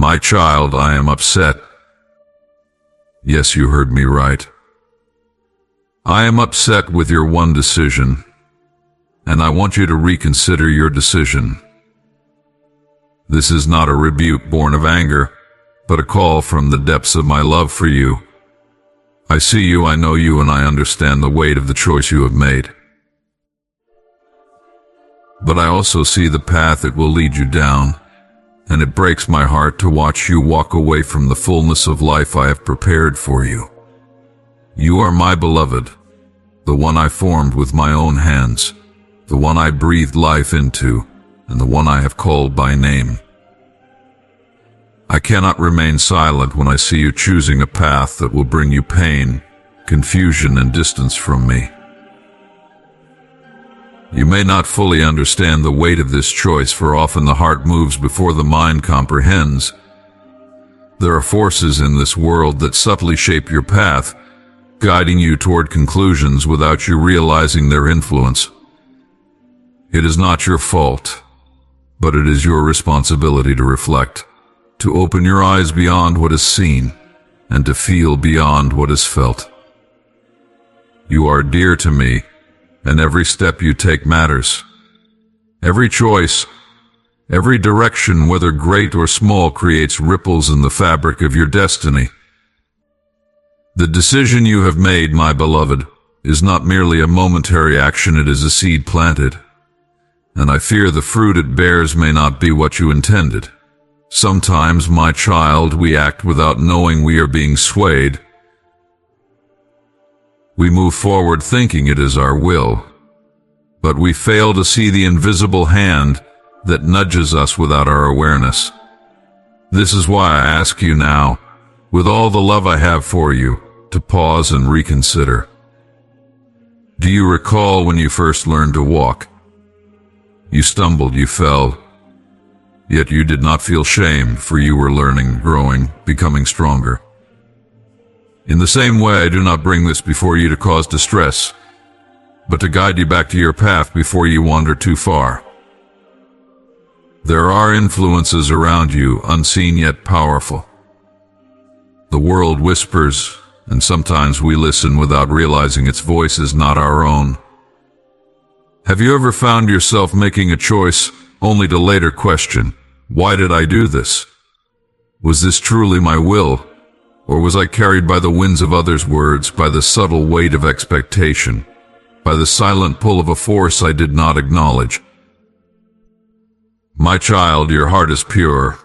My child, I am upset. Yes, you heard me right. I am upset with your one decision, and I want you to reconsider your decision. This is not a rebuke born of anger, but a call from the depths of my love for you. I see you, I know you, and I understand the weight of the choice you have made. But I also see the path it will lead you down, and it breaks my heart to watch you walk away from the fullness of life I have prepared for you. You are my beloved, the one I formed with my own hands, the one I breathed life into, and the one I have called by name. I cannot remain silent when I see you choosing a path that will bring you pain, confusion, and distance from me. You may not fully understand the weight of this choice, for often the heart moves before the mind comprehends. There are forces in this world that subtly shape your path, guiding you toward conclusions without you realizing their influence. It is not your fault, but it is your responsibility to reflect, to open your eyes beyond what is seen, and to feel beyond what is felt. You are dear to me, and every step you take matters. Every choice, every direction, whether great or small, creates ripples in the fabric of your destiny. The decision you have made, my beloved, is not merely a momentary action, it is a seed planted. And I fear the fruit it bears may not be what you intended. Sometimes, my child, we act without knowing we are being swayed. We move forward thinking it is our will, but we fail to see the invisible hand that nudges us without our awareness. This is why I ask you now, with all the love I have for you, to pause and reconsider. Do you recall when you first learned to walk? You stumbled, you fell, yet you did not feel shame, for you were learning, growing, becoming stronger. In the same way, I do not bring this before you to cause distress, but to guide you back to your path before you wander too far. There are influences around you, unseen yet powerful. The world whispers, and sometimes we listen without realizing its voice is not our own. Have you ever found yourself making a choice only to later question, why did I do this? Was this truly my will? Or was I carried by the winds of others' words, by the subtle weight of expectation, by the silent pull of a force I did not acknowledge? My child, your heart is pure,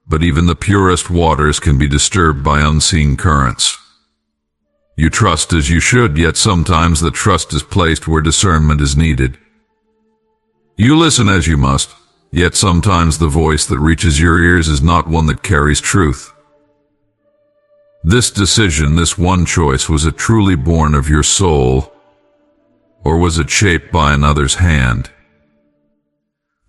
but even the purest waters can be disturbed by unseen currents. You trust as you should, yet sometimes the trust is placed where discernment is needed. You listen as you must, yet sometimes the voice that reaches your ears is not one that carries truth. This decision, this one choice, was it truly born of your soul, or was it shaped by another's hand?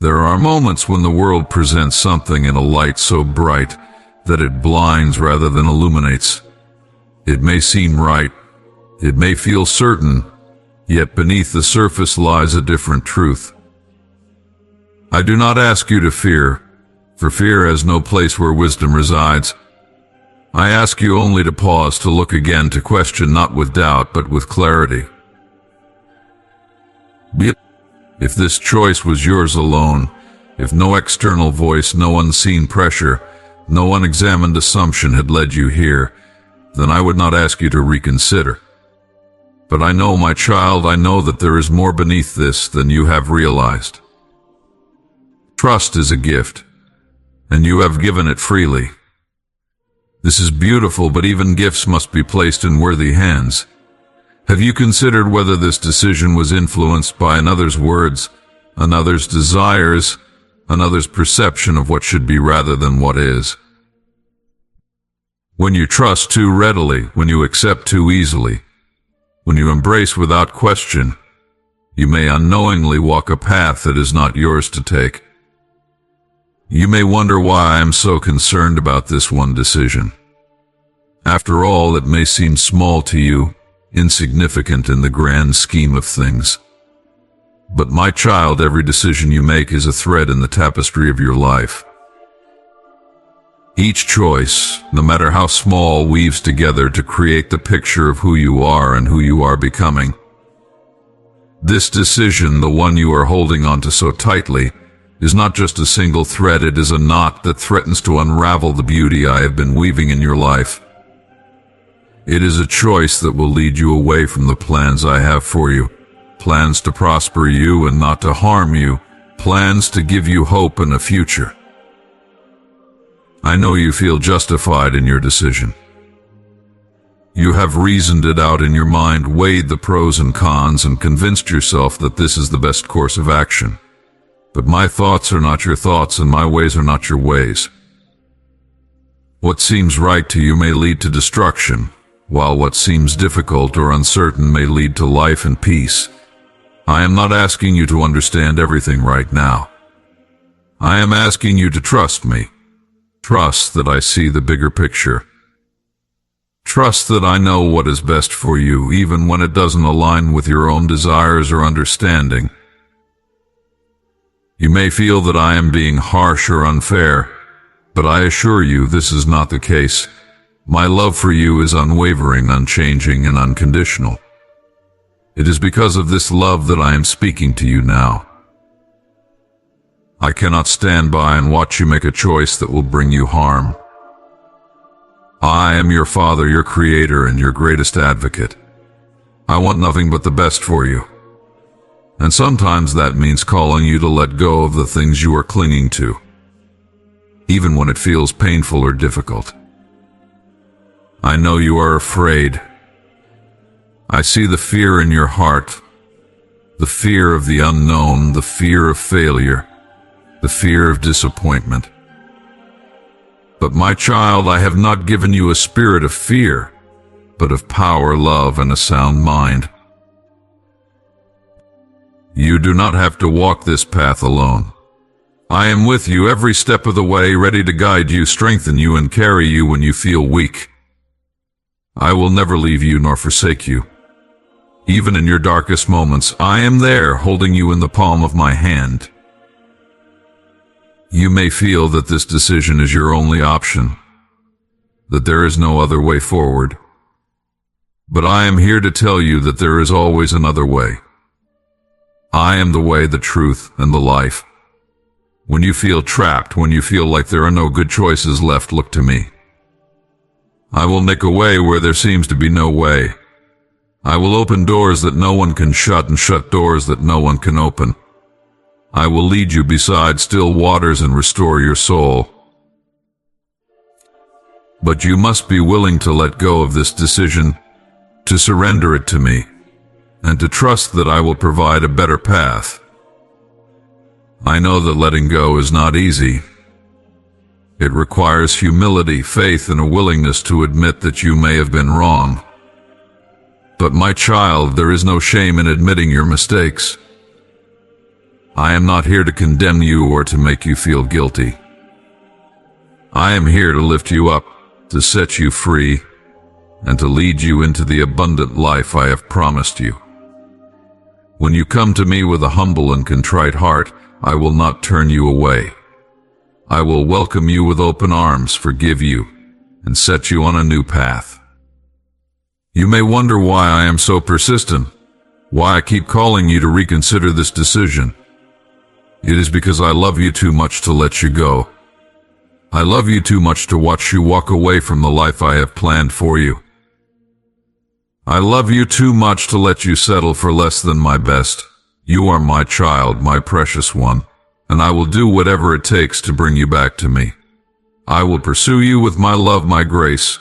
There are moments when the world presents something in a light so bright that it blinds rather than illuminates. It may seem right, it may feel certain, yet beneath the surface lies a different truth. I do not ask you to fear, for fear has no place where wisdom resides. I ask you only to pause, to look again, to question not with doubt but with clarity. If this choice was yours alone, if no external voice, no unseen pressure, no unexamined assumption had led you here, then I would not ask you to reconsider. But I know, my child, I know that there is more beneath this than you have realized. Trust is a gift, and you have given it freely. This is beautiful, but even gifts must be placed in worthy hands. Have you considered whether this decision was influenced by another's words, another's desires, another's perception of what should be rather than what is? When you trust too readily, when you accept too easily, when you embrace without question, you may unknowingly walk a path that is not yours to take. You may wonder why I am so concerned about this one decision. After all, it may seem small to you, insignificant in the grand scheme of things. But my child, every decision you make is a thread in the tapestry of your life. Each choice, no matter how small, weaves together to create the picture of who you are and who you are becoming. This decision, the one you are holding onto so tightly, is not just a single thread, it is a knot that threatens to unravel the beauty I have been weaving in your life. It is a choice that will lead you away from the plans I have for you, plans to prosper you and not to harm you, plans to give you hope and a future. I know you feel justified in your decision. You have reasoned it out in your mind, weighed the pros and cons, and convinced yourself that this is the best course of action. But my thoughts are not your thoughts, and my ways are not your ways. What seems right to you may lead to destruction, while what seems difficult or uncertain may lead to life and peace. I am not asking you to understand everything right now. I am asking you to trust me. Trust that I see the bigger picture. Trust that I know what is best for you, even when it doesn't align with your own desires or understanding. You may feel that I am being harsh or unfair, but I assure you this is not the case. My love for you is unwavering, unchanging, and unconditional. It is because of this love that I am speaking to you now. I cannot stand by and watch you make a choice that will bring you harm. I am your Father, your Creator, and your greatest advocate. I want nothing but the best for you. And sometimes that means calling you to let go of the things you are clinging to, even when it feels painful or difficult. I know you are afraid. I see the fear in your heart, the fear of the unknown, the fear of failure, the fear of disappointment. But my child, I have not given you a spirit of fear, but of power, love, and a sound mind. You do not have to walk this path alone. I am with you every step of the way, ready to guide you, strengthen you, and carry you when you feel weak. I will never leave you nor forsake you. Even in your darkest moments, I am there, holding you in the palm of my hand. You may feel that this decision is your only option, that there is no other way forward. But I am here to tell you that there is always another way. I am the way, the truth, and the life. When you feel trapped, when you feel like there are no good choices left, look to me. I will make a way where there seems to be no way. I will open doors that no one can shut and shut doors that no one can open. I will lead you beside still waters and restore your soul. But you must be willing to let go of this decision, to surrender it to me, and to trust that I will provide a better path. I know that letting go is not easy. It requires humility, faith, and a willingness to admit that you may have been wrong. But my child, there is no shame in admitting your mistakes. I am not here to condemn you or to make you feel guilty. I am here to lift you up, to set you free, and to lead you into the abundant life I have promised you. When you come to me with a humble and contrite heart, I will not turn you away. I will welcome you with open arms, forgive you, and set you on a new path. You may wonder why I am so persistent, why I keep calling you to reconsider this decision. It is because I love you too much to let you go. I love you too much to watch you walk away from the life I have planned for you. I love you too much to let you settle for less than my best. You are my child, my precious one, and I will do whatever it takes to bring you back to me. I will pursue you with my love, my grace,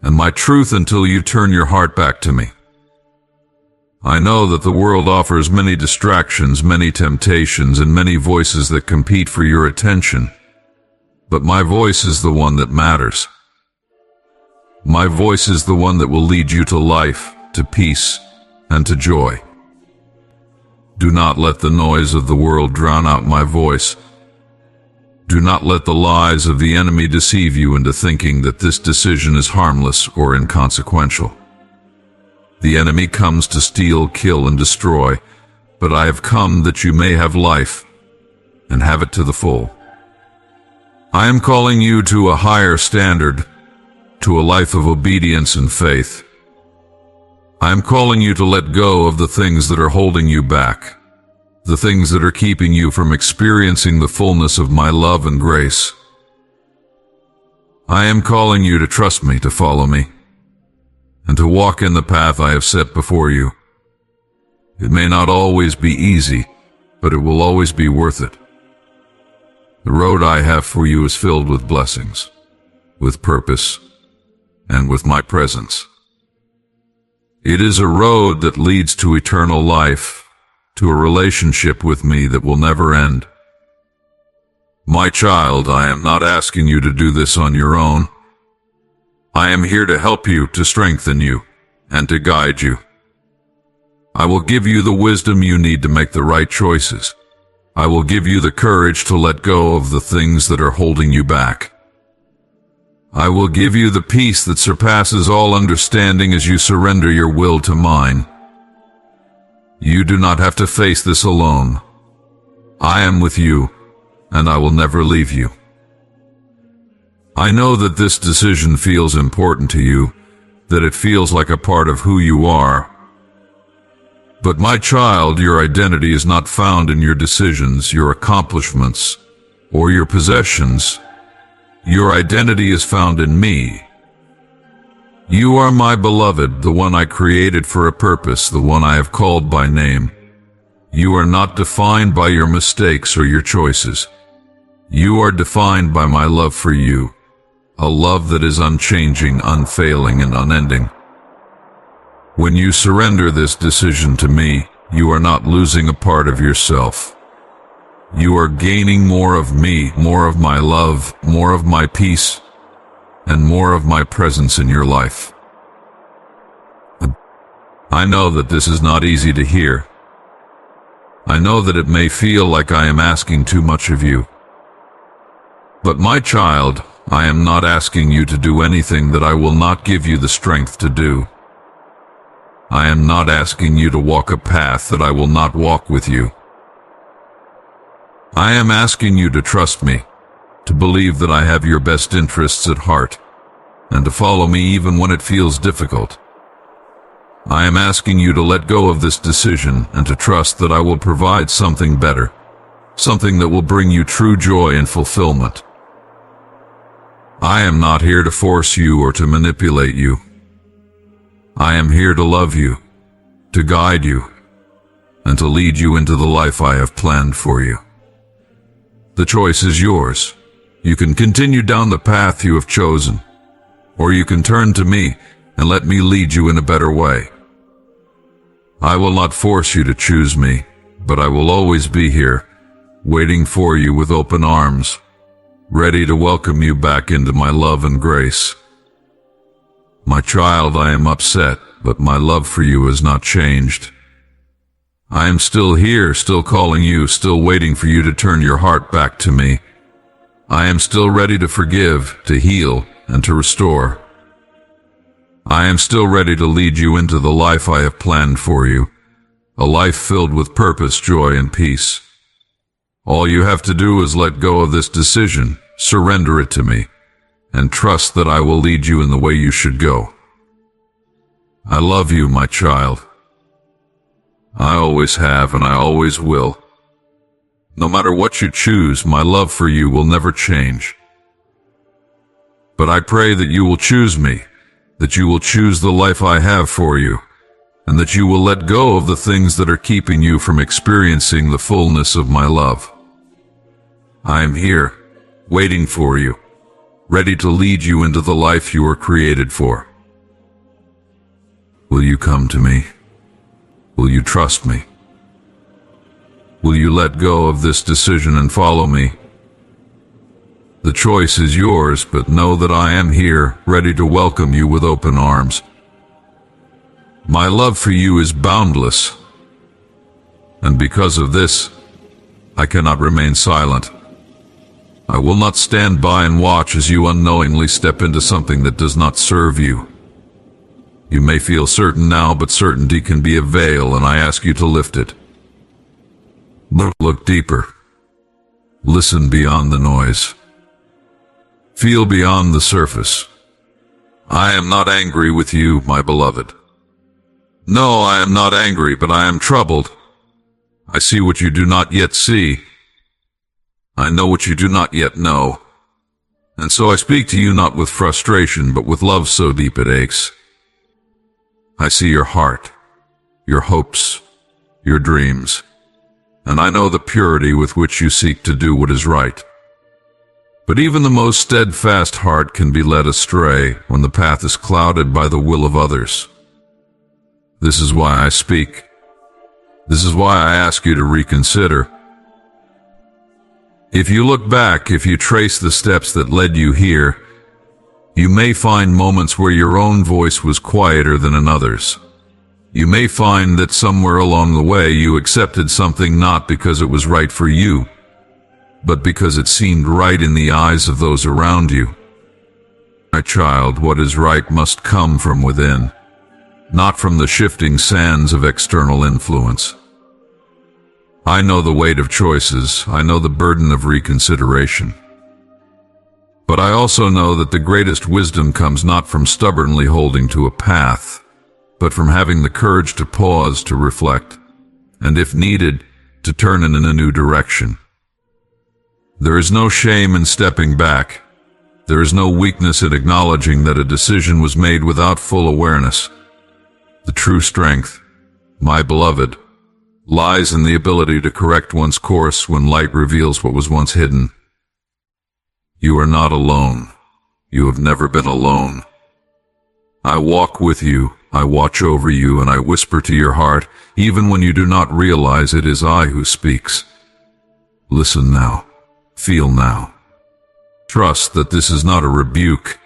and my truth until you turn your heart back to me. I know that the world offers many distractions, many temptations, and many voices that compete for your attention. But my voice is the one that matters. My voice is the one that will lead you to life, to peace, and to joy. Do not let the noise of the world drown out my voice. Do not let the lies of the enemy deceive you into thinking that this decision is harmless or inconsequential. The enemy comes to steal, kill, and destroy, but I have come that you may have life, and have it to the full. I am calling you to a higher standard, to a life of obedience and faith. I am calling you to let go of the things that are holding you back, the things that are keeping you from experiencing the fullness of my love and grace. I am calling you to trust me, to follow me, and to walk in the path I have set before you. It may not always be easy, but it will always be worth it. The road I have for you is filled with blessings, with purpose, and with my presence. It is a road that leads to eternal life, to a relationship with me that will never end. My child, I am not asking you to do this on your own. I am here to help you, to strengthen you, and to guide you. I will give you the wisdom you need to make the right choices. I will give you the courage to let go of the things that are holding you back. I will give you the peace that surpasses all understanding as you surrender your will to mine. You do not have to face this alone. I am with you, and I will never leave you. I know that this decision feels important to you, that it feels like a part of who you are. But my child, your identity is not found in your decisions, your accomplishments, or your possessions. Your identity is found in me. You are my beloved, the one I created for a purpose, the one I have called by name. You are not defined by your mistakes or your choices. You are defined by my love for you, a love that is unchanging, unfailing, and unending. When you surrender this decision to me, you are not losing a part of yourself. You are gaining more of me, more of my love, more of my peace, and more of my presence in your life. I know that this is not easy to hear. I know that it may feel like I am asking too much of you. But my child, I am not asking you to do anything that I will not give you the strength to do. I am not asking you to walk a path that I will not walk with you. I am asking you to trust me, to believe that I have your best interests at heart, and to follow me even when it feels difficult. I am asking you to let go of this decision and to trust that I will provide something better, something that will bring you true joy and fulfillment. I am not here to force you or to manipulate you. I am here to love you, to guide you, and to lead you into the life I have planned for you. The choice is yours. You can continue down the path you have chosen, or you can turn to me and let me lead you in a better way. I will not force you to choose me, but I will always be here, waiting for you with open arms, ready to welcome you back into my love and grace. My child, I am upset, but my love for you has not changed. I am still here, still calling you, still waiting for you to turn your heart back to me. I am still ready to forgive, to heal, and to restore. I am still ready to lead you into the life I have planned for you, a life filled with purpose, joy, and peace. All you have to do is let go of this decision, surrender it to me, and trust that I will lead you in the way you should go. I love you, my child. I always have and I always will. No matter what you choose, my love for you will never change. But I pray that you will choose me, that you will choose the life I have for you, and that you will let go of the things that are keeping you from experiencing the fullness of my love. I am here, waiting for you, ready to lead you into the life you were created for. Will you come to me? Will you trust me? Will you let go of this decision and follow me? The choice is yours, but know that I am here, ready to welcome you with open arms. My love for you is boundless, and because of this, I cannot remain silent. I will not stand by and watch as you unknowingly step into something that does not serve you. You may feel certain now, but certainty can be a veil, and I ask you to lift it. Look deeper. Listen beyond the noise. Feel beyond the surface. I am not angry with you, my beloved. No, I am not angry, but I am troubled. I see what you do not yet see. I know what you do not yet know. And so I speak to you not with frustration, but with love so deep it aches. I see your heart, your hopes, your dreams, and I know the purity with which you seek to do what is right. But even the most steadfast heart can be led astray when the path is clouded by the will of others. This is why I speak. This is why I ask you to reconsider. If you look back, if you trace the steps that led you here, you may find moments where your own voice was quieter than another's. You may find that somewhere along the way you accepted something not because it was right for you, but because it seemed right in the eyes of those around you. My child, what is right must come from within, not from the shifting sands of external influence. I know the weight of choices. I know the burden of reconsideration. But I also know that the greatest wisdom comes not from stubbornly holding to a path, but from having the courage to pause, to reflect, and if needed, to turn in a new direction. There is no shame in stepping back. There is no weakness in acknowledging that a decision was made without full awareness. The true strength, my beloved, lies in the ability to correct one's course when light reveals what was once hidden. You are not alone. You have never been alone. I walk with you, I watch over you, and I whisper to your heart, even when you do not realize it is I who speaks. Listen now. Feel now. Trust that this is not a rebuke,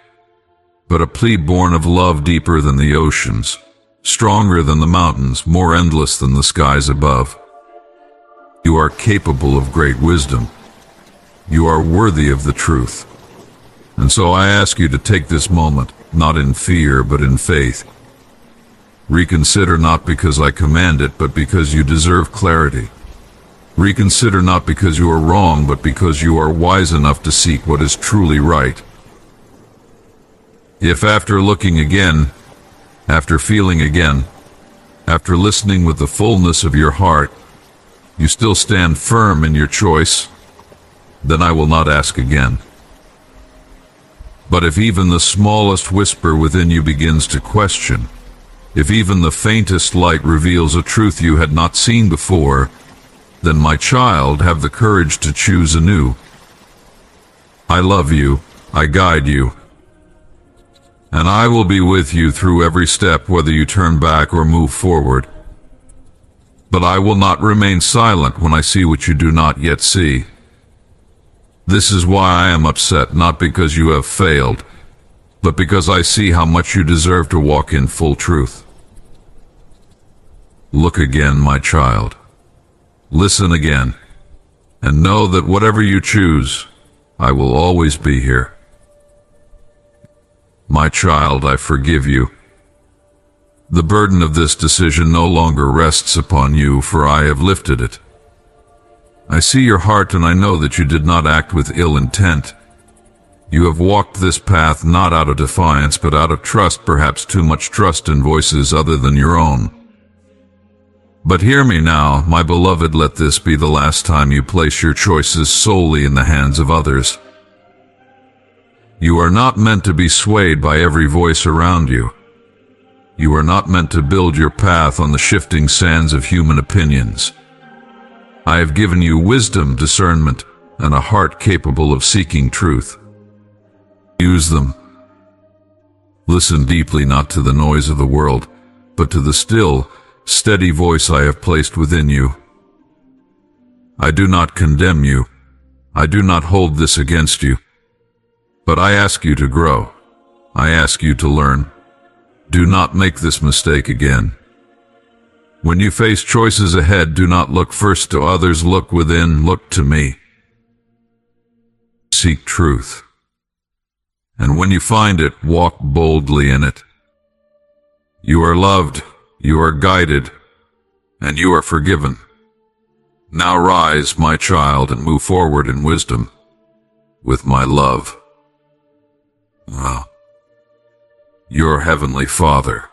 but a plea born of love deeper than the oceans, stronger than the mountains, more endless than the skies above. You are capable of great wisdom. You are worthy of the truth. And so I ask you to take this moment, not in fear, but in faith. Reconsider not because I command it, but because you deserve clarity. Reconsider not because you are wrong, but because you are wise enough to seek what is truly right. If after looking again, after feeling again, after listening with the fullness of your heart, you still stand firm in your choice, then I will not ask again. But if even the smallest whisper within you begins to question, if even the faintest light reveals a truth you had not seen before, then, my child, have the courage to choose anew. I love you, I guide you, and I will be with you through every step, whether you turn back or move forward. But I will not remain silent when I see what you do not yet see. This is why I am upset, not because you have failed, but because I see how much you deserve to walk in full truth. Look again, my child. Listen again, and know that whatever you choose, I will always be here. My child, I forgive you. The burden of this decision no longer rests upon you, for I have lifted it. I see your heart, and I know that you did not act with ill intent. You have walked this path not out of defiance, but out of trust, perhaps too much trust in voices other than your own. But hear me now, my beloved, let this be the last time you place your choices solely in the hands of others. You are not meant to be swayed by every voice around you. You are not meant to build your path on the shifting sands of human opinions. I have given you wisdom, discernment, and a heart capable of seeking truth. Use them. Listen deeply, not to the noise of the world, but to the still, steady voice I have placed within you. I do not condemn you. I do not hold this against you. But I ask you to grow. I ask you to learn. Do not make this mistake again. When you face choices ahead, do not look first to others. Look within. Look to me. Seek truth. And when you find it, walk boldly in it. You are loved. You are guided, and you are forgiven. Now rise, my child, and move forward in wisdom, with my love. your Heavenly Father.